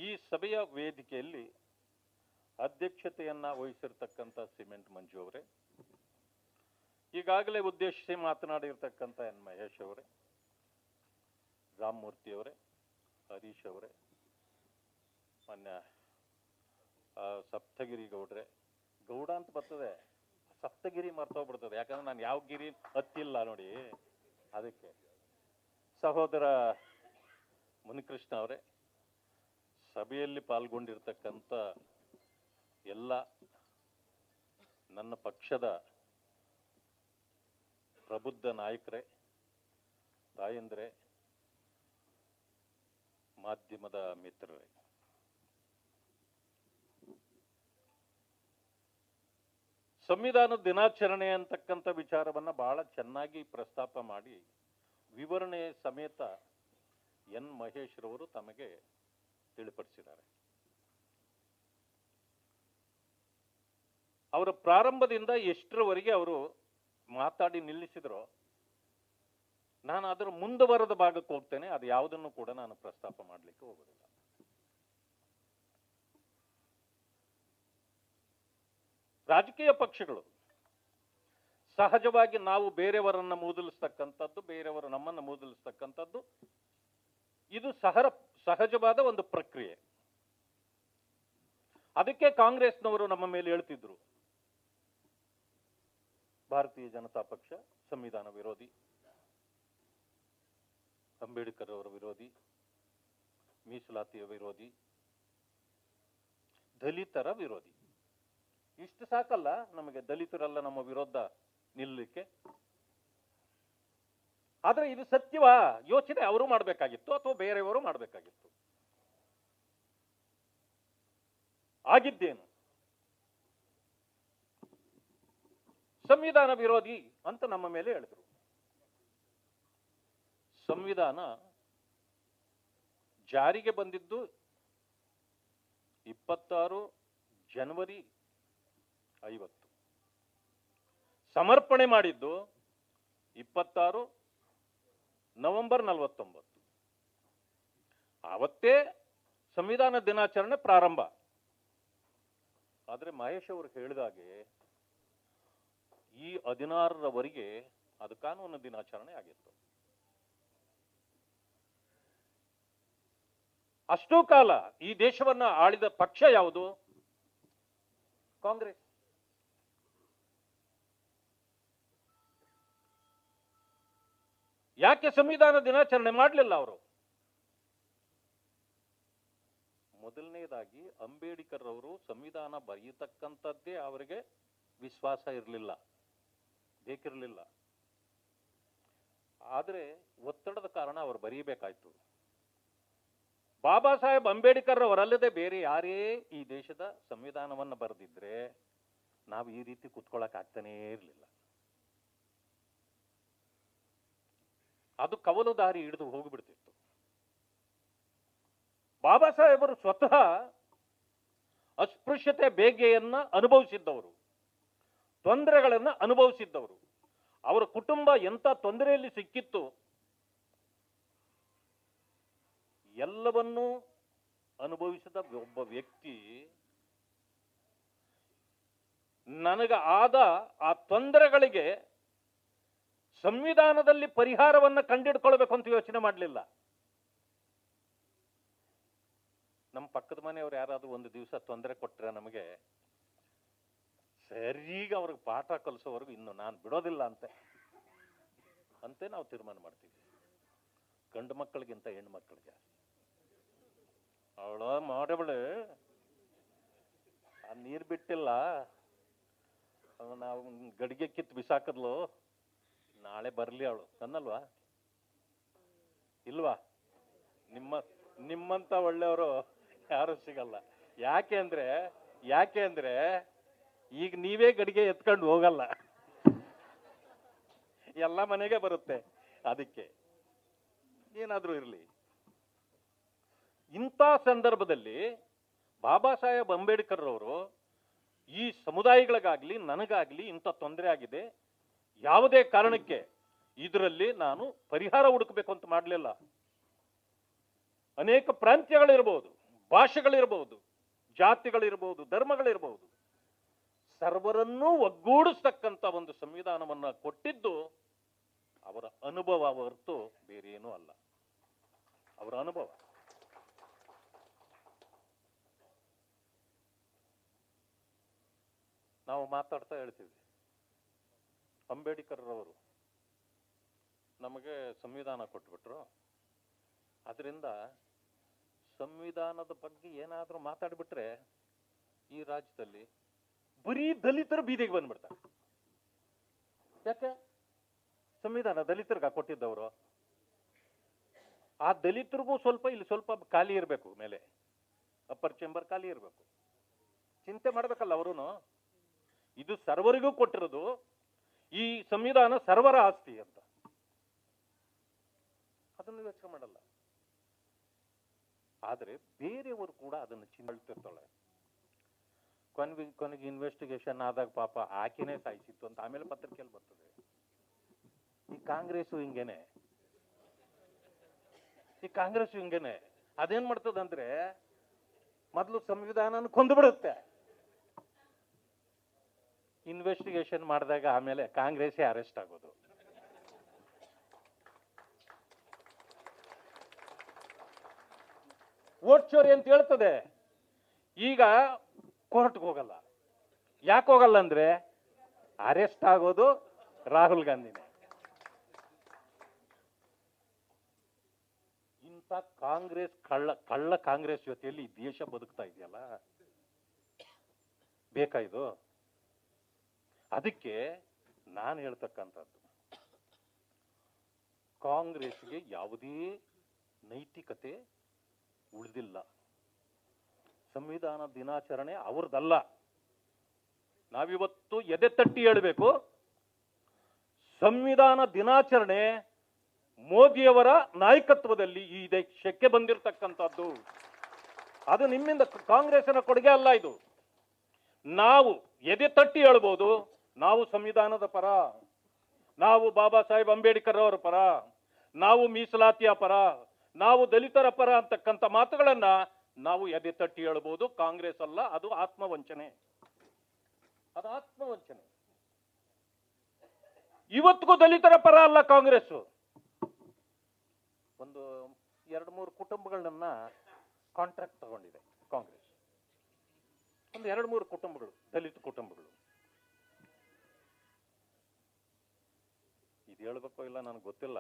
ಈ ಸಭೆಯ ವೇದಿಕೆಯಲ್ಲಿ ಅಧ್ಯಕ್ಷತೆಯನ್ನ ವಹಿಸಿರ್ತಕ್ಕಂಥ ಸಿಮೆಂಟ್ ಮಂಜು ಅವರೇ, ಈಗಾಗಲೇ ಉದ್ದೇಶಿಸಿ ಮಾತನಾಡಿರ್ತಕ್ಕಂಥ ಎನ್ ಮಹೇಶ್ ಅವರೇ, ರಾಮಮೂರ್ತಿ ಅವರೇ, ಹರೀಶ್ ಅವರೇ, ಮಾನ್ಯ ಸಪ್ತಗಿರಿ ಗೌಡ್ರೆ, ಗೌಡ ಅಂತ ಬರ್ತದೆ, ಸಪ್ತಗಿರಿ ಮರ್ತೋಗ್ಬಿಡ್ತದೆ, ಯಾಕಂದ್ರೆ ನಾನು ಯಾವ ಗಿರಿ ಹತ್ತಿಲ್ಲ ನೋಡಿ, ಅದಕ್ಕೆ ಸಹೋದರ ಮುನಿಕೃಷ್ಣ ಅವರೇ, ಸಭೆಯಲ್ಲಿ ಪಾಲ್ಗೊಂಡಿರ್ತಕ್ಕಂಥ ಎಲ್ಲ ನನ್ನ ಪಕ್ಷದ ಪ್ರಬುದ್ಧ ನಾಯಕರೇ, ತಾಯಂದ್ರೆ, ಮಾಧ್ಯಮದ ಮಿತ್ರರೇ, ಸಂವಿಧಾನದ ದಿನಾಚರಣೆ ಅಂತಕ್ಕಂಥ ವಿಚಾರವನ್ನ ಬಹಳ ಚೆನ್ನಾಗಿ ಪ್ರಸ್ತಾಪ ಮಾಡಿ ವಿವರಣೆ ಸಮೇತ ಎನ್ ಮಹೇಶ್ ರವರು ತಮಗೆ ತಿಳಿಪಡಿಸಿದ್ದಾರೆ. ಅವರ ಪ್ರಾರಂಭದಿಂದ ಎಷ್ಟರವರೆಗೆ ಅವರು ಮಾತಾಡಿ ನಿಲ್ಲಿಸಿದ್ರು, ನಾನು ಅದರ ಮುಂದುವರೆದ ಭಾಗಕ್ಕೆ ಹೋಗ್ತೇನೆ. ಅದು ಯಾವುದನ್ನು ಕೂಡ ನಾನು ಪ್ರಸ್ತಾಪ ಮಾಡಲಿಕ್ಕೆ ಹೋಗೋದಿಲ್ಲ. ರಾಜಕೀಯ ಪಕ್ಷಗಳು ಸಹಜವಾಗಿ ನಾವು ಬೇರೆಯವರನ್ನ ಮೂದಲಿಸ್ತಕ್ಕಂಥದ್ದು, ಬೇರೆಯವರು ನಮ್ಮನ್ನು ಮೂದಲಿಸ್ತಕ್ಕಂಥದ್ದು, ಇದು ಸಹಜವಾದ ಒಂದು ಪ್ರಕ್ರಿಯೆ. ಅದಕ್ಕೆ ಕಾಂಗ್ರೆಸ್ನವರು ನಮ್ಮ ಮೇಲೆ ಹೇಳ್ತಿದ್ರು, ಭಾರತೀಯ ಜನತಾ ಪಕ್ಷ ಸಂವಿಧಾನ ವಿರೋಧಿ, ಅಂಬೇಡ್ಕರ್ ಅವರ ವಿರೋಧಿ, ಮೀಸಲಾತಿಯ ವಿರೋಧಿ, ದಲಿತರ ವಿರೋಧಿ. ಇಷ್ಟು ಸಾಕಲ್ಲ ನಮಗೆ ದಲಿತರೆಲ್ಲ ನಮ್ಮ ವಿರೋಧ ನಿಲ್ಲಲಿಕ್ಕೆ? ಆದ್ರೆ ಇದು ಸತ್ಯವಾ? ಯೋಚನೆ ಅವರು ಮಾಡಬೇಕಾಗಿತ್ತು ಅಥವಾ ಬೇರೆಯವರು ಮಾಡಬೇಕಾಗಿತ್ತು? ಆಗಿದ್ದೇನು? ಸಂವಿಧಾನ ವಿರೋಧಿ ಅಂತ ನಮ್ಮ ಮೇಲೆ ಹೇಳಿದ್ರು. ಸಂವಿಧಾನ ಜಾರಿಗೆ ಬಂದಿದ್ದು 26 ಜನವರಿ 50, ಸಮರ್ಪಣೆ ಮಾಡಿದ್ದು 26 ನವೆಂಬರ್ 49. ಆವತ್ತೇ ಸಂವಿಧಾನ ದಿನಾಚರಣೆ ಪ್ರಾರಂಭ. ಆದ್ರೆ ಮಹೇಶ್ ಅವರು ಹೇಳಿದಾಗೆ ಈ 16ರವರೆಗೆ ಅದು ಕಾನೂನು ದಿನಾಚರಣೆ ಆಗಿತ್ತು. ಅಷ್ಟೂ ಕಾಲ ಈ ದೇಶವನ್ನ ಆಳಿದ ಪಕ್ಷ ಯಾವುದು? ಕಾಂಗ್ರೆಸ್. ಯಾಕೆ ಸಂವಿಧಾನ ದಿನಾಚರಣೆ ಮಾಡಲಿಲ್ಲ ಅವರು? ಮೊದಲನೇದಾಗಿ ಅಂಬೇಡ್ಕರ್ ಅವರು ಸಂವಿಧಾನ ಬರೆಯತಕ್ಕಂಥದ್ದೇ ಅವರಿಗೆ ವಿಶ್ವಾಸ ಇರಲಿಲ್ಲ, ಬೇಕಿರಲಿಲ್ಲ. ಆದರೆ ಒತ್ತಡದ ಕಾರಣ ಅವರು ಬರೀಬೇಕಾಯ್ತು. ಬಾಬಾ ಸಾಹೇಬ್ ಅಂಬೇಡ್ಕರ್ ಅವರಲ್ಲದೆ ಬೇರೆ ಯಾರೇ ಈ ದೇಶದ ಸಂವಿಧಾನವನ್ನು ಬರೆದಿದ್ರೆ ನಾವು ಈ ರೀತಿ ಕುತ್ಕೊಳ್ಳಕ್ ಆಗ್ತಾನೇ ಇರಲಿಲ್ಲ. ಅದು ಕವಲು ದಾರಿ ಹಿಡಿದು ಹೋಗಿಬಿಡ್ತಿತ್ತು. ಬಾಬಾ ಸಾಹೇಬರು ಸ್ವತಃ ಅಸ್ಪೃಶ್ಯತೆ ಬೇಗೆಯನ್ನ ಅನುಭವಿಸಿದ್ದವರು, ತೊಂದರೆಗಳನ್ನ ಅನುಭವಿಸಿದ್ದವರು. ಅವರ ಕುಟುಂಬ ಎಂತ ತೊಂದರೆಯಲ್ಲಿ ಸಿಕ್ಕಿತ್ತು ಎಲ್ಲವನ್ನೂ ಅನುಭವಿಸಿದ ಒಬ್ಬ ವ್ಯಕ್ತಿ ನನಗ ಆದ ಆ ತೊಂದರೆಗಳಿಗೆ ಸಂವಿಧಾನದಲ್ಲಿ ಪರಿಹಾರವನ್ನ ಕಂಡಿಡ್ಕೊಳ್ಬೇಕು ಅಂತ ಯೋಚನೆ ಮಾಡಲಿಲ್ಲ. ನಮ್ಮ ಪಕ್ಕದ ಮನೆಯವರು ಯಾರಾದ್ರೂ ಒಂದು ದಿವಸ ತೊಂದರೆ ಕೊಟ್ರೆ ನಮಗೆ ಸರಿಗ ಅವ್ರಿಗೆ ಪಾಠ ಕಲಿಸೋವರೆಗೂ ಇನ್ನು ನಾನು ಬಿಡೋದಿಲ್ಲ ಅಂತೆ ನಾವು ತೀರ್ಮಾನ ಮಾಡ್ತೀವಿ. ಗಂಡು ಮಕ್ಕಳಿಗಿಂತ ಹೆಣ್ಣು ಮಕ್ಕಳು ಜಾಸ್ತಿ. ಅವಳ ಮಾಡಬಳೆ ಆ ನೀರು ಬಿಟ್ಟಿಲ್ಲ, ನಾವು ಗಡಿಗೆ ಕಿತ್ತು ಬಿಸಾಕದ್ಲು, ನಾಳೆ ಬರ್ಲಿ ಅವಳು ಅನ್ನಲ್ವಾ? ಇಲ್ವಾ? ನಿಮ್ಮಂತ ಒಳ್ಳೆಯವರು ಯಾರು ಸಿಗಲ್ಲ. ಯಾಕೆ ಅಂದ್ರೆ ಈಗ ನೀವೇ ಗಡಿಗೆ ಎತ್ಕೊಂಡು ಹೋಗಲ್ಲ, ಎಲ್ಲ ಮನೆಗೆ ಬರುತ್ತೆ. ಅದಕ್ಕೆ ಏನಾದ್ರೂ ಇರಲಿ. ಇಂಥ ಸಂದರ್ಭದಲ್ಲಿ ಬಾಬಾ ಸಾಹೇಬ್ ಅಂಬೇಡ್ಕರ್ ಅವರು ಈ ಸಮುದಾಯಗಳಿಗಾಗ್ಲಿ ನನಗಾಗ್ಲಿ ಇಂಥ ತೊಂದರೆ ಆಗಿದೆ, ಯಾವುದೇ ಕಾರಣಕ್ಕೆ ಇದರಲ್ಲಿ ನಾನು ಪರಿಹಾರ ಹುಡುಕಬೇಕು ಅಂತ ಮಾಡಲಿಲ್ಲ. ಅನೇಕ ಪ್ರಾಂತ್ಯಗಳಿರ್ಬೋದು, ಭಾಷೆಗಳಿರಬಹುದು, ಜಾತಿಗಳಿರಬಹುದು, ಧರ್ಮಗಳಿರಬಹುದು, ಸರ್ವರನ್ನೂ ಒಗ್ಗೂಡಿಸ್ತಕ್ಕಂಥ ಒಂದು ಸಂವಿಧಾನವನ್ನ ಕೊಟ್ಟಿದ್ದು ಅವರ ಅನುಭವ ಹೊರತು ಬೇರೆ ಏನೂ ಅಲ್ಲ. ಅವರ ಅನುಭವ. ನಾವು ಮಾತಾಡ್ತಾ ಹೇಳ್ತೀವಿ, ಅಂಬೇಡ್ಕರ್ ಅವರು ನಮಗೆ ಸಂವಿಧಾನ ಕೊಟ್ಬಿಟ್ರು, ಅದರಿಂದ ಸಂವಿಧಾನದ ಬಗ್ಗೆ ಏನಾದರೂ ಮಾತಾಡ್ಬಿಟ್ರೆ ಈ ರಾಜ್ಯದಲ್ಲಿ ಬರೀ ದಲಿತರು ಬೀದಿಗೆ ಬಂದ್ಬಿಡ್ತಾರೆ. ಯಾಕೆ? ಸಂವಿಧಾನ ದಲಿತರಿಗೆ ಕೊಟ್ಟಿದ್ದವರು. ಆ ದಲಿತರಿಗೂ ಸ್ವಲ್ಪ ಇಲ್ಲಿ ಸ್ವಲ್ಪ ಖಾಲಿ ಇರಬೇಕು, ಮೇಲೆ ಅಪ್ಪರ್ ಚೇಂಬರ್ ಖಾಲಿ ಇರಬೇಕು. ಚಿಂತೆ ಮಾಡ್ಬೇಕಲ್ಲ ಅವರುನು. ಇದು ಸರ್ವರಿಗೂ ಕೊಟ್ಟಿರೋದು, ಈ ಸಂವಿಧಾನ ಸರ್ವರ ಆಸ್ತಿ ಅಂತ. ಅದನ್ನು ಯೋಚನೆ ಮಾಡಲ್ಲ. ಆದರೆ ಬೇರೆಯವರು ಕೂಡ ಅದನ್ನು ಚಿಂತಿರ್ತಾಳೆ. ಕೊನೆಗೆ ಇನ್ವೆಸ್ಟಿಗೇಷನ್ ಆದಾಗ ಪಾಪ ಆಕೆನೇ ಸಾಯಿಸಿತ್ತು ಅಂತ ಆಮೇಲೆ ಪತ್ರಿಕೆಯಲ್ಲಿ ಬರ್ತದೆ. ಈ ಕಾಂಗ್ರೆಸ್ ಹಿಂಗೇನೆ, ಅದೇನ್ ಮಾಡ್ತದಂದ್ರೆ ಮೊದಲು ಸಂವಿಧಾನ ಕೊಂದು ಬಿಡುತ್ತೆ, ಇನ್ವೆಸ್ಟಿಗೇಷನ್ ಮಾಡಿದಾಗ ಆಮೇಲೆ ಕಾಂಗ್ರೆಸ್ಸೇ ಅರೆಸ್ಟ್ ಆಗೋದು. ವೋಟ್ ಚೋರಿ ಅಂತ ಹೇಳ್ತದೆ. ಈಗ ಕೋರ್ಟ್ಗೆ ಹೋಗಲ್ಲ. ಯಾಕೆ ಹೋಗಲ್ಲ ಅಂದ್ರೆ ಅರೆಸ್ಟ್ ಆಗೋದು ರಾಹುಲ್ ಗಾಂಧಿನೇ. ಇಂಥ ಕಾಂಗ್ರೆಸ್ ಕಳ್ಳ ಕಾಂಗ್ರೆಸ್ ಜೊತೆಯಲ್ಲಿ ದೇಶ ಬದುಕ್ತಾ ಇದೆಯಲ್ಲ, ಬೇಕಾ ಇದು? ಅದಕ್ಕೆ ನಾನು ಹೇಳ್ತಕ್ಕಂಥದ್ದು, ಕಾಂಗ್ರೆಸ್ಗೆ ಯಾವುದೇ ನೈತಿಕತೆ ಉಳಿದಿಲ್ಲ. ಸಂವಿಧಾನ ದಿನಾಚರಣೆ ಅವ್ರದ್ದಲ್ಲ. ನಾವಿವತ್ತು ಎದೆ ತಟ್ಟಿ ಹೇಳಬೇಕು, ಸಂವಿಧಾನ ದಿನಾಚರಣೆ ಮೋದಿಯವರ ನಾಯಕತ್ವದಲ್ಲಿ ಈ ದೇಶಕ್ಕೆ ಬಂದಿರತಕ್ಕಂಥದ್ದು. ಅದು ನಿಮ್ಮಿಂದ, ಕಾಂಗ್ರೆಸ್ಸಿನ ಕೊಡುಗೆ ಅಲ್ಲ ಇದು. ನಾವು ಎದೆ ತಟ್ಟಿ ಹೇಳ್ಬೋದು, ನಾವು ಸಂವಿಧಾನದ ಪರ, ನಾವು ಬಾಬಾ ಸಾಹೇಬ್ ಅಂಬೇಡ್ಕರ್ ಅವರ ಪರ, ನಾವು ಮೀಸಲಾತಿಯ ಪರ, ನಾವು ದಲಿತರ ಪರ ಅಂತಕ್ಕಂಥ ಮಾತುಗಳನ್ನ ನಾವು ಎದೆ ತಟ್ಟಿ ಹೇಳ್ಬೋದು. ಕಾಂಗ್ರೆಸ್ ಅಲ್ಲ, ಅದು ಆತ್ಮವಂಚನೆ. ಅದು ಆತ್ಮವಂಚನೆ. ಇವತ್ತಿಗೂ ದಲಿತರ ಪರ ಅಲ್ಲ ಕಾಂಗ್ರೆಸ್. ಒಂದು 2-3 ಕುಟುಂಬಗಳನ್ನ ಕಾಂಟ್ರಾಕ್ಟ್ ತಗೊಂಡಿದೆ ಕಾಂಗ್ರೆಸ್. ಒಂದು 2-3 ಕುಟುಂಬಗಳು, ದಲಿತ ಕುಟುಂಬಗಳು. ಇದು ಹೇಳ್ಬೇಕೋ ಇಲ್ಲ ನನಗೆ ಗೊತ್ತಿಲ್ಲ.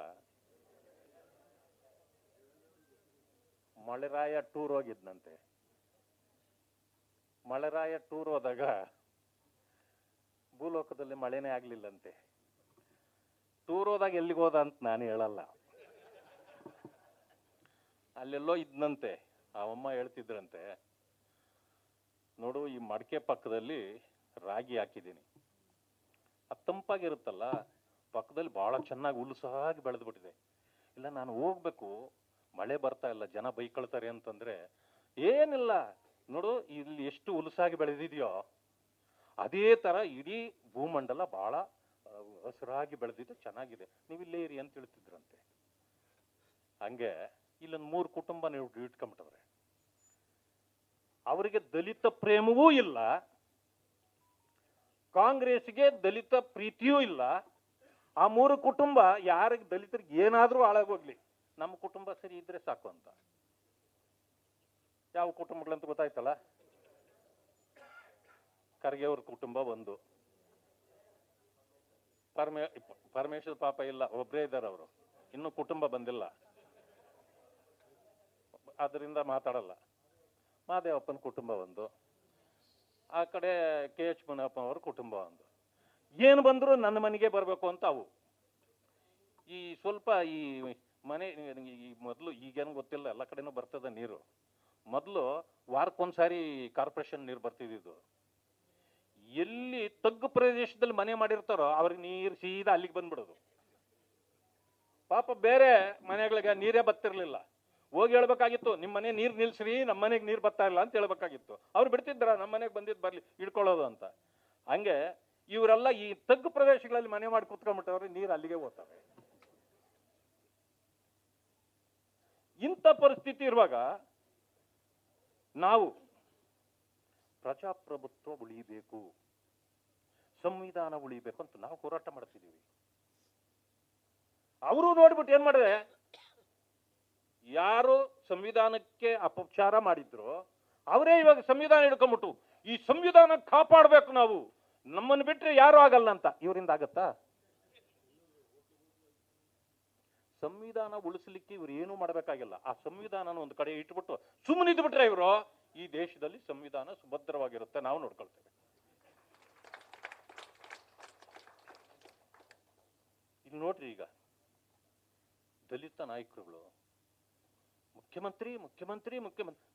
ಮಳೆರಾಯ ಟೂರ್ ಹೋಗಿದ್ನಂತೆ. ಮಳೆರಾಯ ಟೂರ್ ಹೋದಾಗ ಭೂಲೋಕದಲ್ಲಿ ಮಳೆನೇ ಆಗ್ಲಿಲ್ಲಂತೆ. ಟೂರ್ ಹೋದಾಗ ಎಲ್ಲಿಗೆ ಹೋದ ಅಂತ ನಾನು ಹೇಳಲ್ಲ, ಅಲ್ಲೆಲ್ಲೋ ಇದ್ನಂತೆ. ಆ ಅಮ್ಮ ಹೇಳ್ತಿದ್ರಂತೆ, ನೋಡು ಈ ಮಡಕೆ ಪಕ್ಕದಲ್ಲಿ ರಾಗಿ ಹಾಕಿದ್ದೀನಿ, ಅದು ತಂಪಾಗಿರುತ್ತಲ್ಲ, ಪಕ್ಕದಲ್ಲಿ ಬಹಳ ಚೆನ್ನಾಗಿ ಹುಲ್ಲುಸಾಗಿ ಬೆಳೆದ್ಬಿಟ್ಟಿದೆ. ಇಲ್ಲ ನಾನು ಹೋಗ್ಬೇಕು, ಮಳೆ ಬರ್ತಾ ಇಲ್ಲ, ಜನ ಬೈಕೊಳ್ತಾರೆ ಅಂತಂದ್ರೆ, ಏನಿಲ್ಲ ನೋಡು ಇಲ್ಲಿ ಎಷ್ಟು ಹುಲುಸಾಗಿ ಬೆಳೆದಿದೆಯೋ ಅದೇ ತರ ಇಡೀ ಭೂಮಂಡಲ ಬಹಳ ಹಸಿರಾಗಿ ಬೆಳೆದಿದ್ದು ಚೆನ್ನಾಗಿದೆ, ನೀವು ಇಲ್ಲೇ ಇರಿ ಅಂತ ಹೇಳ್ತಿದ್ರಂತೆ. ಹಂಗೆ ಇಲ್ಲೊಂದು 3 ಕುಟುಂಬ ನೀವು ಇಟ್ಕೊಂಡ್ಬಿಟ್ಟವ್ರೆ. ಅವರಿಗೆ ದಲಿತ ಪ್ರೇಮವೂ ಇಲ್ಲ, ಕಾಂಗ್ರೆಸ್ಗೆ ದಲಿತ ಪ್ರೀತಿಯೂ ಇಲ್ಲ. ಆ 3 ಕುಟುಂಬ ಯಾರಿಗೆ ದಲಿತರಿಗೆ ಏನಾದ್ರೂ ಹಾಳಾಗೋಗ್ಲಿ, ನಮ್ಮ ಕುಟುಂಬ ಸರಿ ಇದ್ರೆ ಸಾಕು ಅಂತ. ಯಾವ ಕುಟುಂಬಗಳಂತ ಗೊತ್ತಾಯ್ತಲ್ಲ? ಖರ್ಗೆ ಅವ್ರ ಕುಟುಂಬ ಒಂದು, ಪರಮೇಶ್ವರ್ ಪಾಪ ಇಲ್ಲ, ಒಬ್ಬರೇ ಇದ್ದಾರೆ ಅವರು, ಇನ್ನೂ ಕುಟುಂಬ ಬಂದಿಲ್ಲ, ಅದರಿಂದ ಮಾತಾಡಲ್ಲ. ಮಹಾದೇವಪ್ಪನ ಕುಟುಂಬ ಒಂದು, ಆ ಕಡೆ KH ಮುನಿಯಪ್ಪ ಅವ್ರ ಕುಟುಂಬ ಒಂದು. ಏನು ಬಂದ್ರು ನನ್ನ ಮನೆಗೆ ಬರಬೇಕು ಅಂತ ಅವು. ಈ ಸ್ವಲ್ಪ ಈ ಮನೆ ಈ ಮೊದಲು, ಈಗೇನು ಗೊತ್ತಿಲ್ಲ, ಎಲ್ಲ ಕಡೆನೂ ಬರ್ತದೆ ನೀರು. ಮೊದಲು ವಾರಕ್ಕೊಂದ್ಸಾರಿ ಕಾರ್ಪೊರೇಷನ್ ನೀರು ಬರ್ತಿದ್ದು. ಎಲ್ಲಿ ತಗ್ಗು ಪ್ರದೇಶದಲ್ಲಿ ಮನೆ ಮಾಡಿರ್ತಾರೋ ಅವ್ರಿಗೆ ನೀರು ಸೀದಾ ಅಲ್ಲಿಗೆ ಬಂದ್ಬಿಡೋದು. ಪಾಪ ಬೇರೆ ಮನೆಗಳಿಗೆ ನೀರೇ ಬರ್ತಿರ್ಲಿಲ್ಲ. ಹೋಗಿ ಹೇಳ್ಬೇಕಾಗಿತ್ತು, ನಿಮ್ಮ ಮನೆ ನೀರು ನಿಲ್ಸ್ರಿ, ನಮ್ಮ ಮನೆಗೆ ನೀರು ಬರ್ತಾ ಇಲ್ಲ ಅಂತ ಹೇಳ್ಬೇಕಾಗಿತ್ತು. ಅವ್ರು ಬಿಡ್ತಿದ್ರ ನಮ್ಮ ಮನೆಗೆ ಬಂದಿದ್ದು ಬರ್ಲಿ ಇಡ್ಕೊಳ್ಳೋದು ಅಂತ. ಹಂಗೆ ಇವರೆಲ್ಲ ಈ ತಗ್ಗು ಪ್ರದೇಶಗಳಲ್ಲಿ ಮನೆ ಮಾಡಿ ಕುತ್ಕೊಂಡ್ಬಿಟ್ಟವ್ರೆ, ನೀರು ಅಲ್ಲಿಗೆ ಹೋಗ್ತವೆ. ಇಂಥ ಪರಿಸ್ಥಿತಿ ಇರುವಾಗ ನಾವು ಪ್ರಜಾಪ್ರಭುತ್ವ ಉಳಿಬೇಕು, ಸಂವಿಧಾನ ಉಳಿಬೇಕು ಅಂತ ನಾವು ಹೋರಾಟ ಮಾಡ್ತಿದ್ದೀವಿ. ಅವರು ನೋಡ್ಬಿಟ್ಟು ಏನ್ ಮಾಡಿದೆ, ಯಾರು ಸಂವಿಧಾನಕ್ಕೆ ಅಪಚಾರ ಮಾಡಿದ್ರು ಅವರೇ ಇವಾಗ ಸಂವಿಧಾನ ಹಿಡ್ಕೊಂಡ್ಬಿಟ್ಟು ಈ ಸಂವಿಧಾನ ಕಾಪಾಡಬೇಕು, ನಾವು ನಮ್ಮನ್ನು ಬಿಟ್ರೆ ಯಾರು ಆಗಲ್ಲ ಅಂತ. ಇವರಿಂದ ಆಗತ್ತಾ? ಸಂವಿಧಾನ ಉಳಿಸ್ಲಿಕ್ಕೆ ಇವ್ರು ಏನು ಮಾಡಬೇಕಾಗಿಲ್ಲ. ಆ ಸಂವಿಧಾನ ಒಂದು ಕಡೆ ಇಟ್ಬಿಟ್ಟು ಸುಮ್ಮನಿದ್ದು ಬಿಟ್ರೆ ಇವರು ಈ ದೇಶದಲ್ಲಿ ಸಂವಿಧಾನ ಸುಭದ್ರವಾಗಿರುತ್ತೆ, ನಾವು ನೋಡ್ಕೊಳ್ತೇವೆ. ಇಲ್ಲಿ ನೋಡ್ರಿ, ಈಗ ದಲಿತ ನಾಯಕರುಗಳು ಮುಖ್ಯಮಂತ್ರಿ ಮುಖ್ಯಮಂತ್ರಿ ಮುಖ್ಯಮಂತ್ರಿ,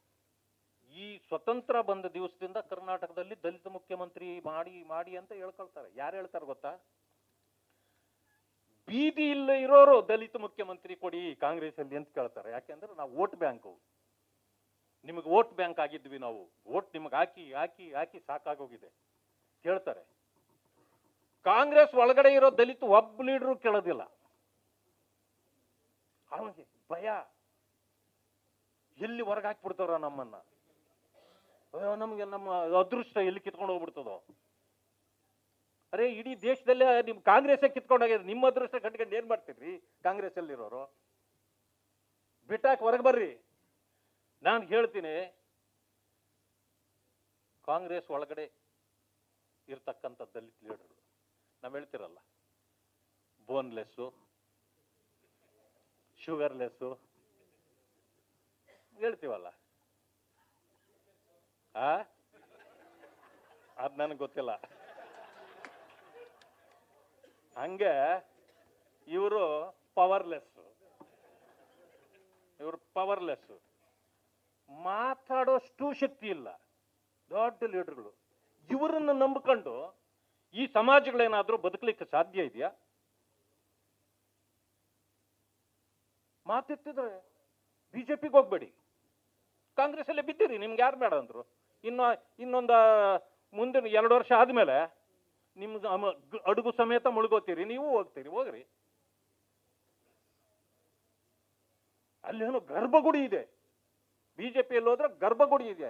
ಈ ಸ್ವತಂತ್ರ ಬಂದ ದಿವಸದಿಂದ ಕರ್ನಾಟಕದಲ್ಲಿ ದಲಿತ ಮುಖ್ಯಮಂತ್ರಿ ಮಾಡಿ ಮಾಡಿ ಅಂತ ಹೇಳ್ಕೊಳ್ತಾರೆ. ಯಾರು ಹೇಳ್ತಾರೆ ಗೊತ್ತಾ? ಬೀದಿ ಇಲ್ಲ ಇರೋರು ದಲಿತ ಮುಖ್ಯಮಂತ್ರಿ ಕೊಡಿ ಕಾಂಗ್ರೆಸ್ ಅಲ್ಲಿ ಅಂತ ಕೇಳ್ತಾರೆ. ಯಾಕೆಂದ್ರೆ ನಾವು ವೋಟ್ ಬ್ಯಾಂಕ್, ನಿಮಗೆ ವೋಟ್ ಬ್ಯಾಂಕ್ ಆಗಿದ್ವಿ ನಾವು, ವೋಟ್ ನಿಮಗೆ ಹಾಕಿ ಹಾಕಿ ಹಾಕಿ ಸಾಕಾಗೋಗಿದೆ ಕೇಳ್ತಾರೆ. ಕಾಂಗ್ರೆಸ್ ಒಳಗಡೆ ಇರೋ ದಲಿತ ಒಬ್ಬ ಲೀಡರು ಕೇಳೋದಿಲ್ಲ. ಅವನಿಗೆ ಭಯ, ಎಲ್ಲಿ ಹೊರಗೆ ಹಾಕ್ಬಿಡ್ತಾರ ನಮ್ಮನ್ನ, ನಮ್ಗೆ ನಮ್ಮ ಅದೃಷ್ಟ ಎಲ್ಲಿ ಕಿತ್ಕೊಂಡು ಹೋಗ್ಬಿಡ್ತದೋ. ಅರೆ, ಇಡೀ ದೇಶದಲ್ಲೇ ನಿಮ್ ಕಾಂಗ್ರೆಸ್ ಕಿತ್ಕೊಂಡೋಗ್ಯದ, ನಿಮ್ಮ ಅದೃಷ್ಟ ಕಟ್ಕೊಂಡು ಏನ್ ಮಾಡ್ತೀರಿ? ಕಾಂಗ್ರೆಸ್ ಅಲ್ಲಿರೋರು ಬಿಟ್ಟಾಕ್ ಹೊರಗೆ ಬರ್ರಿ. ನಾನು ಹೇಳ್ತೀನಿ, ಕಾಂಗ್ರೆಸ್ ಒಳಗಡೆ ಇರ್ತಕ್ಕಂಥ ದಲಿತ ಲೀಡರ್ಗಳು ನಾವ್ ಹೇಳ್ತಿರಲ್ಲ, ಬೋನ್ಲೆಸ್ಸು, ಶುಗರ್ಲೆಸ್ಸು ಹೇಳ್ತೀವಲ್ಲ, ಅದ್ ನನಗೆ ಗೊತ್ತಿಲ್ಲ. ಹಂಗೆ ಇವರು ಪವರ್ಲೆಸ್, ಮಾತಾಡೋಷ್ಟು ಶಕ್ತಿ ಇಲ್ಲ ದೊಡ್ಡ ಲೀಡರ್ಗಳು. ಇವರನ್ನ ನಂಬಿಕೊಂಡು ಈ ಸಮಾಜಗಳೇನಾದ್ರೂ ಬದುಕಲಿಕ್ಕೆ ಸಾಧ್ಯ ಇದೆಯಾ? ಮಾತೆತ್ತಿದ್ರೆ ಬಿಜೆಪಿಗೆ ಹೋಗ್ಬೇಡಿ, ಕಾಂಗ್ರೆಸ್ ಅಲ್ಲೇ ಬಿದ್ದೀರಿ, ನಿಮ್ಗೆ ಯಾರು ಬೇಡ ಅಂದ್ರು. ಇನ್ನೊಂದು ಮುಂದಿನ 2 ವರ್ಷ ಆದ್ಮೇಲೆ ನಿಮ್ಗೆ ಅಡುಗು ಸಮೇತ ಮುಳುಗೋತೀರಿ, ನೀವು ಹೋಗ್ತೀರಿ, ಹೋಗ್ರಿ. ಅಲ್ಲೇನೋ ಗರ್ಭಗುಡಿ ಇದೆ, ಬಿಜೆಪಿಯಲ್ಲಿ ಹೋದ್ರೆ ಗರ್ಭಗುಡಿ ಇದೆ.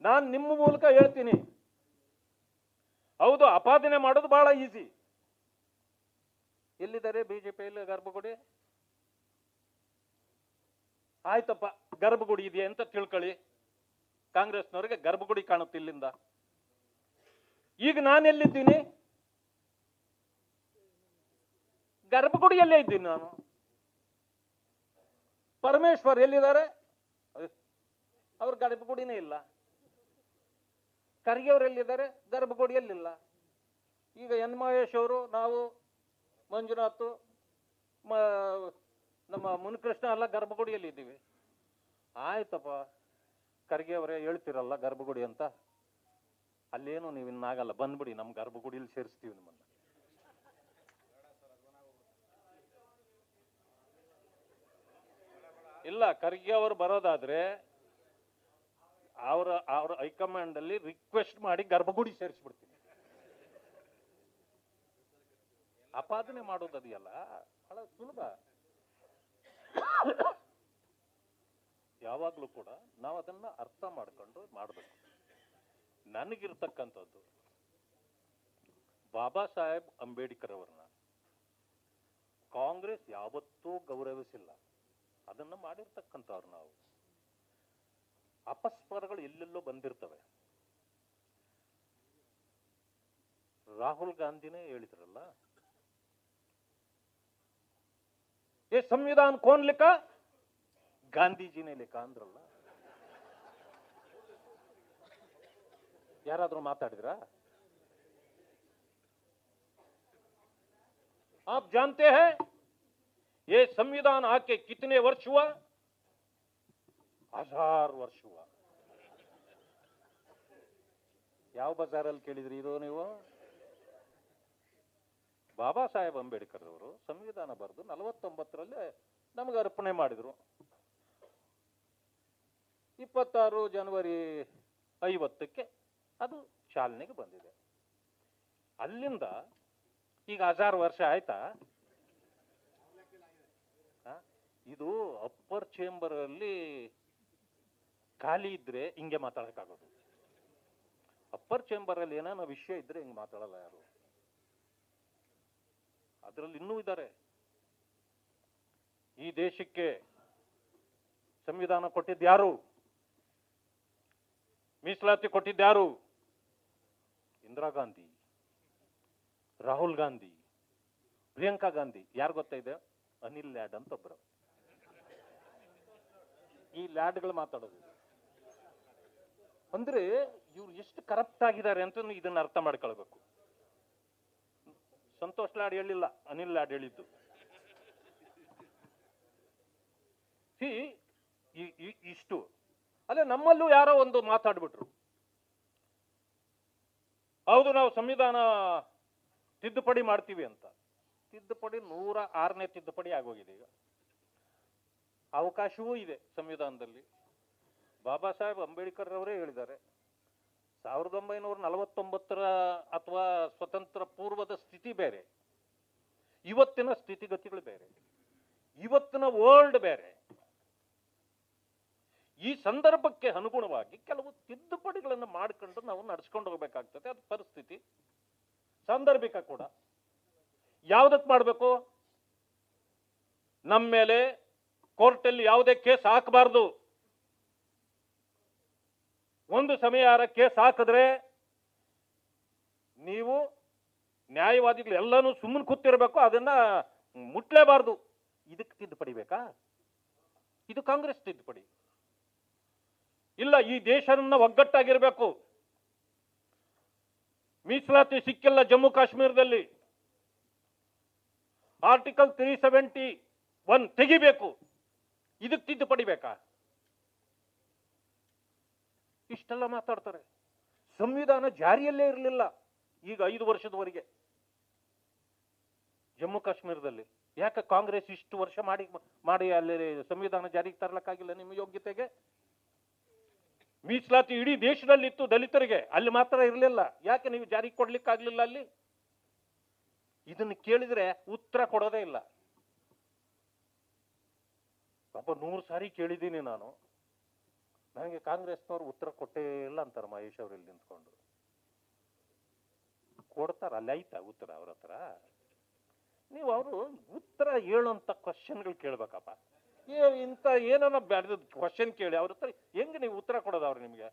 ನಾನು ನಿಮ್ಮ ಮೂಲಕ ಹೇಳ್ತೀನಿ, ಹೌದು, ಅಪಾದನೆ ಮಾಡೋದು ಬಹಳ ಈಸಿ. ಎಲ್ಲಿದ್ದಾರೆ ಬಿಜೆಪಿಯಲ್ಲಿ ಗರ್ಭಗುಡಿ? ಆಯ್ತಪ್ಪ, ಗರ್ಭಗುಡಿ ಇದೆ ಅಂತ ತಿಳ್ಕೊಳ್ಳಿ. ಕಾಂಗ್ರೆಸ್ನವರಿಗೆ ಗರ್ಭಗುಡಿ ಕಾಣುತ್ತೆ ಇಲ್ಲಿಂದ. ಈಗ ನಾನು ಎಲ್ಲಿದ್ದೀನಿ? ಗರ್ಭಗುಡಿಯಲ್ಲೇ ಇದ್ದೀನಿ ನಾನು. ಪರಮೇಶ್ವರ್ ಎಲ್ಲಿದ್ದಾರೆ? ಅವ್ರ ಗರ್ಭಗುಡಿನೇ ಇಲ್ಲ. ಖರ್ಗೆ ಅವರು ಎಲ್ಲಿದ್ದಾರೆ? ಗರ್ಭಗುಡಿಯಲ್ಲಿಲ್ಲ. ಈಗ ಎನ್ ಮಹೇಶ್ ಅವರು, ನಾವು, ಮಂಜುನಾಥ್, ನಮ್ಮ ಮುನಿಕೃಷ್ಣ ಎಲ್ಲ ಗರ್ಭಗುಡಿಯಲ್ಲಿ ಇದ್ದೀವಿ. ಆಯ್ತಪ್ಪ, ಖರ್ಗೆ ಅವರೇ ಹೇಳ್ತಿರಲ್ಲ ಗರ್ಭಗುಡಿ ಅಂತ, ಅಲ್ಲೇನು ನೀವು ಇನ್ನಾಗಲ್ಲ, ಬಂದ್ಬಿಡಿ, ನಮ್ಮ ಗರ್ಭಗುಡಿಯಲ್ಲಿ ಸೇರಿಸ್ತೀವಿ ನಿಮ್ಮನ್ನ. ಇಲ್ಲ, ಖರ್ಗೆ ಅವರು ಬರೋದಾದ್ರೆ ಅವರ ಹೈಕಮಾಂಡ್ ಅಲ್ಲಿ ರಿಕ್ವೆಸ್ಟ್ ಮಾಡಿ ಗರ್ಭಗುಡಿ ಸೇರಿಸ್ಬಿಡ್ತೀನಿ. ಅಪಾದನೆ ಮಾಡೋದದೆಯಲ್ಲ ಬಹಳ ಸುಲಭ. ಯಾವಾಗ್ಲೂ ಕೂಡ ನಾವು ಅದನ್ನ ಅರ್ಥ ಮಾಡ್ಕೊಂಡು ಮಾಡಬೇಕು. ನನಗಿರ್ತಕ್ಕಂಥದ್ದು, ಬಾಬಾ ಸಾಹೇಬ್ ಅಂಬೇಡ್ಕರ್ ಅವರನ್ನ ಕಾಂಗ್ರೆಸ್ ಯಾವತ್ತೂ ಗೌರವಿಸಿಲ್ಲ. ಅದನ್ನ ಮಾಡಿರ್ತಕ್ಕಂಥವ್ರು ನಾವು. ಅಪಸ್ವರಗಳು ಎಲ್ಲೆಲ್ಲೋ ಬಂದಿರ್ತವೆ. ರಾಹುಲ್ ಗಾಂಧಿನೇ ಹೇಳಿದ್ರಲ್ಲ, ये संविधान कौन लिखा? गांधी जी ने लिखा अंद्रಲ್ಲ. ಯಾರಾದ್ರೂ ಮಾತಾಡಿದ್ರಾ? आप जानते हैं ये संविधान आके कितने वर्ष हुआ? 1000 ವರ್ಷ हुआ. ಯಾವ ಬಜಾರಲ್ಲಿ ಕೇಳಿದ್ರಿ ಇದು ನೀವು? ಬಾಬಾ ಸಾಹೇಬ್ ಅಂಬೇಡ್ಕರ್ ಅವರು ಸಂವಿಧಾನ ಬರೆದು 49ರಲ್ಲಿ ನಮಗೆ ಅರ್ಪಣೆ ಮಾಡಿದ್ರು. 26 ಜನವರಿ 50ಕ್ಕೆ ಅದು ಚಾಲನೆಗೆ ಬಂದಿದೆ. ಅಲ್ಲಿಂದ ಈಗ 1000 ವರ್ಷ ಆಯ್ತಾ? ಇದು ಅಪ್ಪರ್ ಚೇಂಬರ್ ಅಲ್ಲಿ ಖಾಲಿ ಇದ್ರೆ ಹಿಂಗೆ ಮಾತಾಡಕ್ಕಾಗೋದು. ಅಪ್ಪರ್ ಚೇಂಬರ್ ಅಲ್ಲಿ ಏನಾನ ವಿಷಯ ಇದ್ರೆ ಹಿಂಗೆ ಮಾತಾಡಲ್ಲ ಯಾರು. ಅದರಲ್ಲಿ ಇನ್ನೂ ಇದ್ದಾರೆ. ಈ ದೇಶಕ್ಕೆ ಸಂವಿಧಾನ ಕೊಟ್ಟಿದ್ಯಾರು? ಮೀಸಲಾತಿ ಕೊಟ್ಟಿದ್ಯಾರು? ಇಂದಿರಾ ಗಾಂಧಿ, ರಾಹುಲ್ ಗಾಂಧಿ, ಪ್ರಿಯಾಂಕಾ ಗಾಂಧಿ. ಯಾರು ಗೊತ್ತಾ ಇದೆ? ಅನಿಲ್ ಲ್ಯಾಡ್ ಅಂತ ಒಬ್ರು. ಈ ಲ್ಯಾಡ್ಗಳು ಮಾತಾಡೋದು ಅಂದ್ರೆ ಇವ್ರು ಎಷ್ಟು ಕರಪ್ಟ್ ಆಗಿದ್ದಾರೆ ಅಂತ ಇದನ್ನ ಅರ್ಥ ಮಾಡ್ಕೊಳ್ಬೇಕು. ಸಂತೋಷ್ ಲಾಡ್ ಹೇಳಿಲ್ಲ, ಅನಿಲ್ ಲ್ಯಾಡ್ ಹೇಳಿದ್ದು. ಇಷ್ಟು ಅಲ್ಲೇ ನಮ್ಮಲ್ಲೂ ಯಾರೋ ಒಂದು ಮಾತಾಡ್ಬಿಟ್ರು, ಹೌದು ನಾವು ಸಂವಿಧಾನ ತಿದ್ದುಪಡಿ ಮಾಡ್ತೀವಿ ಅಂತ. ತಿದ್ದುಪಡಿ 106ನೇ ತಿದ್ದುಪಡಿ ಆಗೋಗಿದೆ. ಈಗ ಅವಕಾಶವೂ ಇದೆ ಸಂವಿಧಾನದಲ್ಲಿ. ಬಾಬಾ ಸಾಹೇಬ್ ಅಂಬೇಡ್ಕರ್ ಅವರೇ ಹೇಳಿದ್ದಾರೆ, 1949 ಅಥವಾ ಸ್ವತಂತ್ರ ಪೂರ್ವದ ಸ್ಥಿತಿ ಬೇರೆ, ಇವತ್ತಿನ ಸ್ಥಿತಿಗತಿಗಳು ಬೇರೆ, ಇವತ್ತಿನ ವರ್ಲ್ಡ್ ಬೇರೆ. ಈ ಸಂದರ್ಭಕ್ಕೆ ಅನುಗುಣವಾಗಿ ಕೆಲವು ತಿದ್ದುಪಡಿಗಳನ್ನು ಮಾಡಿಕೊಂಡು ನಾವು ನಡೆಸ್ಕೊಂಡು ಹೋಗ್ಬೇಕಾಗ್ತದೆ. ಅದು ಪರಿಸ್ಥಿತಿ ಸಾಂದರ್ಭಿಕ ಕೂಡ. ಯಾವುದಕ್ಕೆ ಮಾಡಬೇಕು? ನಮ್ಮ ಮೇಲೆ ಕೋರ್ಟಲ್ಲಿ ಯಾವುದೇ ಕೇಸ್ ಹಾಕಬಾರ್ದು. ಒಂದು ಸಮಯ ಯಾರ ಕೇಸ್ ಹಾಕಿದ್ರೆ ನೀವು ನ್ಯಾಯವಾದಿಗಳು ಎಲ್ಲಾನು ಸುಮ್ಮನೆ ಕೂತಿರ್ಬೇಕು, ಅದನ್ನ ಮುಟ್ಲೇಬಾರ್ದು. ಇದಕ್ಕೆ ತಿದ್ದುಪಡಿ ಬೇಕಾ? ಇದು ಕಾಂಗ್ರೆಸ್ ತಿದ್ದುಪಡಿ ಇಲ್ಲ. ಈ ದೇಶನ ಒಗ್ಗಟ್ಟಾಗಿರ್ಬೇಕು. ಮೀಸಲಾತಿ ಸಿಕ್ಕಿಲ್ಲ ಜಮ್ಮು ಕಾಶ್ಮೀರದಲ್ಲಿ, ಆರ್ಟಿಕಲ್ 371 ತೆಗಿಬೇಕು. ಇದಕ್ಕೆ ತಿದ್ದುಪಡಿ ಬೇಕಾ? ಇಷ್ಟೆಲ್ಲ ಮಾತಾಡ್ತಾರೆ. ಸಂವಿಧಾನ ಜಾರಿಯಲ್ಲೇ ಇರಲಿಲ್ಲ ಈಗ 5 ವರ್ಷದವರೆಗೆ ಜಮ್ಮು ಕಾಶ್ಮೀರದಲ್ಲಿ. ಯಾಕೆ ಕಾಂಗ್ರೆಸ್ ಇಷ್ಟು ವರ್ಷ ಮಾಡಿ ಅಲ್ಲಿ ಸಂವಿಧಾನ ಜಾರಿಗೆ ತರಲಿಕ್ಕಾಗಿಲ್ಲ ನಿಮ್ಮ ಯೋಗ್ಯತೆಗೆ? ಮೀಸಲಾತಿ ಇಡೀ ದೇಶದಲ್ಲಿ ಇತ್ತು ದಲಿತರಿಗೆ, ಅಲ್ಲಿ ಮಾತ್ರ ಇರಲಿಲ್ಲ. ಯಾಕೆ ನೀವು ಜಾರಿಗೆ ಕೊಡ್ಲಿಕ್ಕಾಗ್ಲಿಲ್ಲ ಅಲ್ಲಿ? ಇದನ್ನು ಕೇಳಿದ್ರೆ ಉತ್ತರ ಕೊಡೋದೇ ಇಲ್ಲ. ಪಾಪ 100 ಸಾರಿ ಕೇಳಿದ್ದೀನಿ ನಾನು. ನನಗೆ ಕಾಂಗ್ರೆಸ್ನವ್ರು ಉತ್ತರ ಕೊಟ್ಟೇ ಇಲ್ಲ ಅಂತಾರೆ ಮಹೇಶ್ ಅವ್ರು ಇಲ್ಲಿ ನಿಂತ್ಕೊಂಡು. ಕೊಡ್ತಾರ? ಅಲ್ಲಿ ಆಯ್ತಾ ಉತ್ತರ ಅವ್ರ ಹತ್ರ? ನೀವು ಅವರು ಉತ್ತರ ಹೇಳುವಂತ ಕ್ವಶನ್ಗಳು ಕೇಳ್ಬೇಕಪ್ಪ. ಇಂಥ ಏನನ್ನ ಬ್ಯಾಡ್ದು ಕ್ವಶನ್ ಕೇಳಿ ಅವ್ರ ಹತ್ರ ಹೆಂಗ್ ನೀವು ಉತ್ತರ ಕೊಡೋದು ಅವ್ರು ನಿಮ್ಗೆ?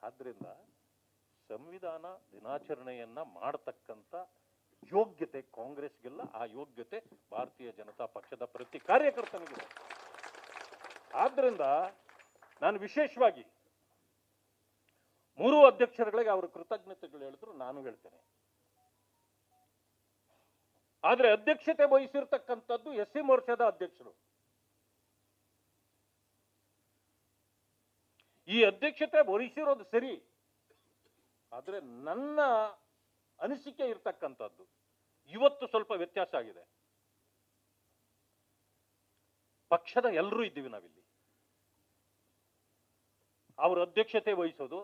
ಆದ್ರಿಂದ ಸಂವಿಧಾನ ದಿನಾಚರಣೆಯನ್ನ ಮಾಡತಕ್ಕಂತ ಯೋಗ್ಯತೆ ಕಾಂಗ್ರೆಸ್ಗಿಲ್ಲ, ಆ ಯೋಗ್ಯತೆ ಭಾರತೀಯ ಜನತಾ ಪಕ್ಷದ ಪ್ರತಿ ಕಾರ್ಯಕರ್ತನಿಗಿದೆ. ಆದ್ರಿಂದ ನಾನು ವಿಶೇಷವಾಗಿ 3 ಅಧ್ಯಕ್ಷರುಗಳಿಗೆ ಅವರ ಕೃತಜ್ಞತೆಗಳು ಹೇಳಿದ್ರು, ನಾನು ಹೇಳ್ತೇನೆ. ಆದ್ರೆ ಅಧ್ಯಕ್ಷತೆ ವಹಿಸಿರ್ತಕ್ಕಂಥದ್ದು SC ಮೋರ್ಚಾದ ಅಧ್ಯಕ್ಷರು. ಈ ಅಧ್ಯಕ್ಷತೆ ವಹಿಸಿರೋದು ಸರಿ, ಆದ್ರೆ ನನ್ನ ಅನಿಸಿಕೆ ಇರ್ತಕ್ಕಂಥದ್ದು ಇವತ್ತು ಸ್ವಲ್ಪ ವ್ಯತ್ಯಾಸ ಆಗಿದೆ. ಪಕ್ಷದ ಎಲ್ಲರೂ ಇದ್ದೀವಿ ನಾವಿಲ್ಲಿ. ಅವ್ರ ಅಧ್ಯಕ್ಷತೆ ವಹಿಸೋದು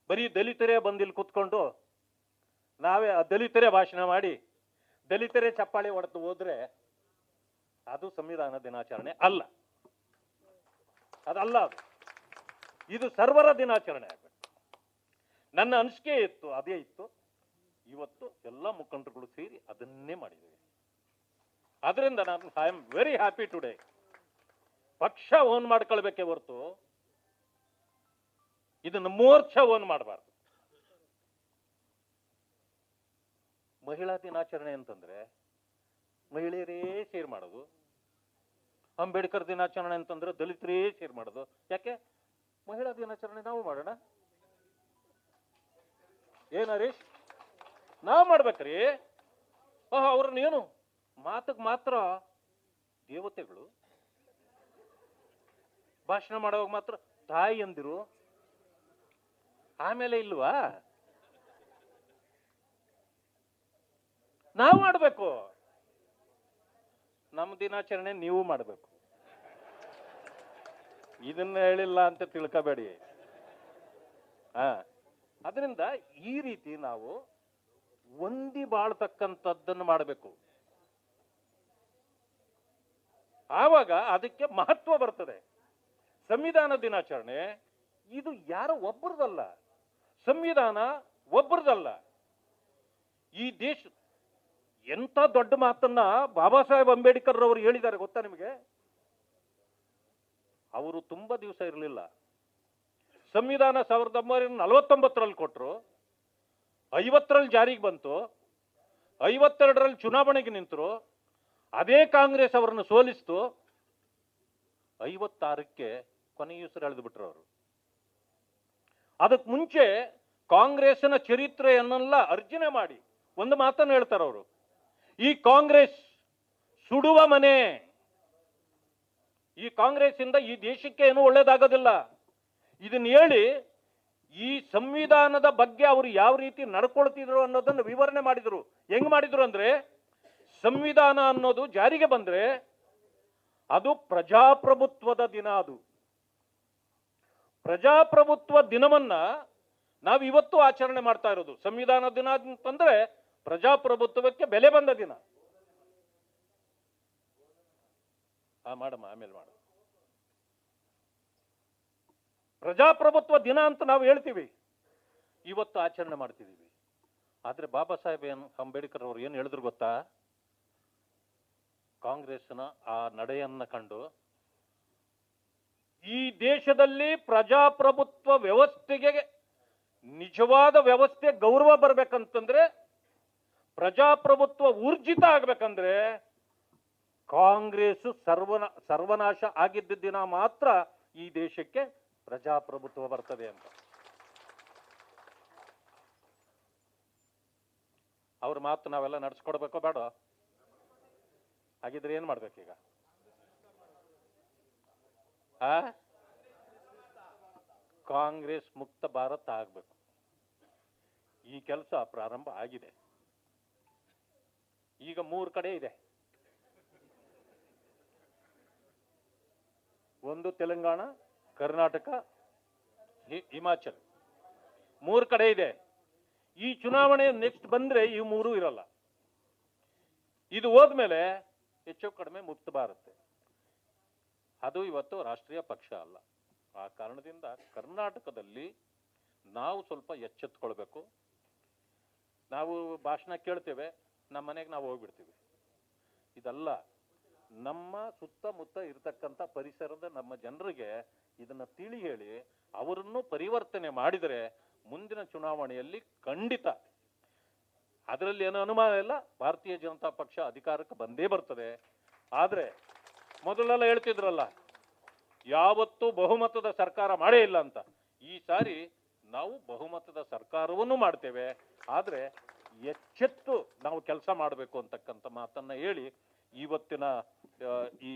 ಬರೀ ದಲಿತರೇ ಬಂದಿಲ್ಲಿ ಕುತ್ಕೊಂಡು ನಾವೇ ದಲಿತರೇ ಭಾಷಣ ಮಾಡಿ ದಲಿತರೇ ಚಪ್ಪಾಳೆ ಹೊಡೆದು ಹೋದ್ರೆ ಅದು ಸಂವಿಧಾನ ದಿನಾಚರಣೆ ಅಲ್ಲ. ಅದಲ್ಲ, ಅದು ಇದು ಸರ್ವರ ದಿನಾಚರಣೆ ಆಗಬೇಕು. ನನ್ನ ಅನಿಸಿಕೆ ಇತ್ತು, ಅದೇ ಇತ್ತು. ಇವತ್ತು ಎಲ್ಲ ಮುಖಂಡರುಗಳು ಸೇರಿ ಅದನ್ನೇ ಮಾಡಿದ್ದೇವೆ. ಅದರಿಂದ ನಾನು I am very happy today. ಪಕ್ಷ ಓನ್ ಮಾಡ್ಕೊಳ್ಬೇಕೆ ಹೊರತು ಇದನ್ನು ಮೋರ್ಚಾ ಓನ್ ಮಾಡಬಾರ್ದು. ಮಹಿಳಾ ದಿನಾಚರಣೆ ಅಂತಂದ್ರೆ ಮಹಿಳೆಯರೇ ಸೇರ್ ಮಾಡೋದು, ಅಂಬೇಡ್ಕರ್ ದಿನಾಚರಣೆ ಅಂತಂದ್ರೆ ದಲಿತರೇ ಸೇರ್ ಮಾಡೋದು. ಯಾಕೆ ಮಹಿಳಾ ದಿನಾಚರಣೆ ನಾವು ಮಾಡೋಣ? ಏನ್ ಹರೀಶ್, ನಾವು ಮಾಡ್ಬೇಕ್ರಿ? ಅವ್ರನ್ನೇನು ಮಾತಕ್ ಮಾತ್ರ ದೇವತೆಗಳು, ಭಾಷಣ ಮಾಡುವಾಗ ಮಾತ್ರ ತಾಯಿ ಅಂದಿರು, ಆಮೇಲೆ ಇಲ್ವಾ? ನಾವು ಮಾಡ್ಬೇಕು. ನಮ್ಮ ದಿನಾಚರಣೆ ನೀವು ಮಾಡ್ಬೇಕು. ಇದನ್ನ ಹೇಳಿಲ್ಲ ಅಂತ ತಿಳ್ಕೋಬೇಡಿ. ಅದರಿಂದ ಈ ರೀತಿ ನಾವು ಹೊಂದಿ ಬಾಳ್ತಕ್ಕಂಥದ್ದನ್ನು ಮಾಡಬೇಕು. ಆವಾಗ ಅದಕ್ಕೆ ಮಹತ್ವ ಬರ್ತದೆ. ಸಂವಿಧಾನ ದಿನಾಚರಣೆ ಇದು ಯಾರೋ ಒಬ್ಬರದಲ್ಲ, ಸಂವಿಧಾನ ಒಬ್ಬರದಲ್ಲ. ಈ ದೇಶ ಎಂತ ದೊಡ್ಡ ಮಾತನ್ನ ಬಾಬಾ ಸಾಹೇಬ್ ಅಂಬೇಡ್ಕರ್ ಅವರು ಹೇಳಿದ್ದಾರೆ ಗೊತ್ತಾ ನಿಮಗೆ? ಅವರು ತುಂಬಾ ದಿವಸ ಇರಲಿಲ್ಲ. ಸಂವಿಧಾನ 1949ರಲ್ಲಿ ಕೊಟ್ಟರು, 50ರಲ್ಲಿ ಜಾರಿಗೆ ಬಂತು, 52ರಲ್ಲಿ ಚುನಾವಣೆಗೆ ನಿಂತರು, ಅದೇ ಕಾಂಗ್ರೆಸ್ ಅವರನ್ನು ಸೋಲಿಸ್ತು, 56ಕ್ಕೆ ಕೊನೆಯುಸಿರು ಎಳೆದು ಬಿಟ್ರು ಅವರು. ಅದಕ್ಕೆ ಮುಂಚೆ ಕಾಂಗ್ರೆಸ್ನ ಚರಿತ್ರೆಯನ್ನೆಲ್ಲ ಅರ್ಜನೆ ಮಾಡಿ ಒಂದು ಮಾತನ್ನು ಹೇಳ್ತಾರೆ ಅವರು, ಈ ಕಾಂಗ್ರೆಸ್ ಸುಡುವ ಮನೆ, ಈ ಕಾಂಗ್ರೆಸ್ ಇಂದ ಈ ದೇಶಕ್ಕೆ ಏನೂ ಒಳ್ಳೇದಾಗೋದಿಲ್ಲ. ಇದನ್ನ ಹೇಳಿ ಈ ಸಂವಿಧಾನದ ಬಗ್ಗೆ ಅವರು ಯಾವ ರೀತಿ ನಡ್ಕೊಳ್ತಿದ್ರು ಅನ್ನೋದನ್ನು ವಿವರಣೆ ಮಾಡಿದ್ರು. ಹೆಂಗ್ ಮಾಡಿದ್ರು ಅಂದ್ರೆ, ಸಂವಿಧಾನ ಅನ್ನೋದು ಜಾರಿಗೆ ಬಂದ್ರೆ ಅದು ಪ್ರಜಾಪ್ರಭುತ್ವದ ದಿನ. ಅದು ಪ್ರಜಾಪ್ರಭುತ್ವ ದಿನವನ್ನ ನಾವು ಇವತ್ತು ಆಚರಣೆ ಮಾಡ್ತಾ ಇರೋದು. ಸಂವಿಧಾನ ದಿನ ಅಂತಂದ್ರೆ ಪ್ರಜಾಪ್ರಭುತ್ವಕ್ಕೆ ಬೆಲೆ ಬಂದ ದಿನ. ಮಾಡಮ್ಮ, ಆಮೇಲೆ ಮಾಡ. ಪ್ರಜಾಪ್ರಭುತ್ವ ದಿನ ಅಂತ ನಾವು ಹೇಳ್ತೀವಿ, ಇವತ್ತು ಆಚರಣೆ ಮಾಡ್ತಿದ್ದೀವಿ. ಆದ್ರೆ ಬಾಬಾ ಸಾಹೇಬ್ ಅಂಬೇಡ್ಕರ್ ಅವರು ಏನು ಹೇಳಿದ್ರು ಗೊತ್ತಾ? ಕಾಂಗ್ರೆಸ್ನ ಆ ನಡೆಯನ್ನ ಕಂಡು ಈ ದೇಶದಲ್ಲಿ ಪ್ರಜಾಪ್ರಭುತ್ವ ವ್ಯವಸ್ಥೆಗೆ ನಿಜವಾದ ವ್ಯವಸ್ಥೆ ಗೌರವ ಬರ್ಬೇಕಂತಂದ್ರೆ, ಪ್ರಜಾಪ್ರಭುತ್ವ ಊರ್ಜಿತ ಆಗ್ಬೇಕಂದ್ರೆ ಕಾಂಗ್ರೆಸ್ ಸರ್ವನಾಶ ಆಗಿದ್ದ ದಿನ ಮಾತ್ರ ಈ ದೇಶಕ್ಕೆ ಪ್ರಜಾಪ್ರಭುತ್ವ ಬರ್ತದೆ ಅಂತ. ಅವ್ರ ಮಾತು ನಾವೆಲ್ಲ ನಡ್ಸ್ಕೊಡ್ಬೇಕೋ ಬೇಡ? ಹಾಗಿದ್ರೆ ಏನ್ ಮಾಡ್ಬೇಕೀಗ? ಕಾಂಗ್ರೆಸ್ ಮುಕ್ತ ಭಾರತ ಆಗ್ಬೇಕು. ಈ ಕೆಲಸ ಪ್ರಾರಂಭ ಆಗಿದೆ. ಈಗ 3 ಕಡೆ ಇದೆ. ಒಂದು ತೆಲಂಗಾಣ, ಕರ್ನಾಟಕ, ಹಿಮಾಚಲ್, 3 ಕಡೆ ಇದೆ. ಈ ಚುನಾವಣೆ ನೆಕ್ಸ್ಟ್ ಬಂದ್ರೆ ಈ 3 ಇರಲ್ಲ. ಇದು ಹೋದ್ಮೇಲೆ ಹೆಚ್ಚು ಕಡಿಮೆ ಮುಕ್ತ ಭಾರತ. ಅದು ಇವತ್ತು ರಾಷ್ಟ್ರೀಯ ಪಕ್ಷ ಅಲ್ಲ. ಆ ಕಾರಣದಿಂದ ಕರ್ನಾಟಕದಲ್ಲಿ ನಾವು ಸ್ವಲ್ಪ ಎಚ್ಚೆತ್ಕೊಳ್ಬೇಕು. ನಾವು ಭಾಷಣ ಕೇಳ್ತೇವೆ, ನಮ್ಮ ಮನೆಗೆ ನಾವು ಹೋಗ್ಬಿಡ್ತೀವಿ. ಇದಲ್ಲ, ನಮ್ಮ ಸುತ್ತಮುತ್ತ ಇರತಕ್ಕಂಥ ಪರಿಸರದ ನಮ್ಮ ಜನರಿಗೆ ಇದನ್ನ ತಿಳಿ ಹೇಳಿ ಅವರನ್ನು ಪರಿವರ್ತನೆ ಮಾಡಿದರೆ ಮುಂದಿನ ಚುನಾವಣೆಯಲ್ಲಿ ಖಂಡಿತ, ಅದರಲ್ಲಿ ಏನೋ ಅನುಮಾನ ಇಲ್ಲ, ಭಾರತೀಯ ಜನತಾ ಪಕ್ಷ ಅಧಿಕಾರಕ್ಕೆ ಬಂದೇ ಬರ್ತದೆ. ಆದ್ರೆ ಮೊದಲೆಲ್ಲ ಹೇಳ್ತಿದ್ರಲ್ಲ, ಯಾವತ್ತೂ ಬಹುಮತದ ಸರ್ಕಾರ ಮಾಡೇ ಇಲ್ಲ ಅಂತ. ಈ ಸಾರಿ ನಾವು ಬಹುಮತದ ಸರ್ಕಾರವನ್ನು ಮಾಡ್ತೇವೆ, ಆದ್ರೆ ಎಚ್ಚೆತ್ತು ನಾವು ಕೆಲಸ ಮಾಡಬೇಕು ಅಂತಕ್ಕಂಥ ಮಾತನ್ನ ಹೇಳಿ ಇವತ್ತಿನ ಈ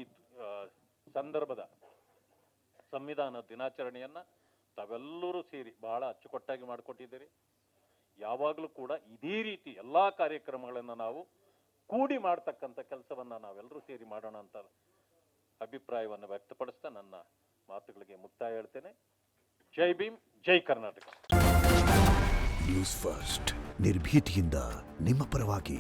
ಸಂದರ್ಭದ ಸಂವಿಧಾನ ದಿನಾಚರಣೆಯನ್ನ ತಾವೆಲ್ಲರೂ ಸೇರಿ ಬಹಳ ಅಚ್ಚುಕಟ್ಟಾಗಿ ಮಾಡಿಕೊಟ್ಟಿದ್ದೀರಿ. ಯಾವಾಗಲೂ ಕೂಡ ಇದೇ ರೀತಿ ಎಲ್ಲಾ ಕಾರ್ಯಕ್ರಮಗಳನ್ನ ನಾವು ಕೂಡಿ ಮಾಡ್ತಕ್ಕಂಥ ಕೆಲಸವನ್ನ ನಾವೆಲ್ಲರೂ ಸೇರಿ ಮಾಡೋಣ ಅಂತ ಅಭಿಪ್ರಾಯವನ್ನು ವ್ಯಕ್ತಪಡಿಸ್ತಾ ನನ್ನ ಮಾತುಗಳಿಗೆ ಮುಕ್ತಾಯ ಹೇಳ್ತೇನೆ. ಜೈ ಭೀಮ್, ಜೈ ಕರ್ನಾಟಕ. ನ್ಯೂಸ್ ಫಸ್ಟ್, ನಿರ್ಭೀತಿಯಿಂದ ನಿಮ್ಮ ಪರವಾಗಿ.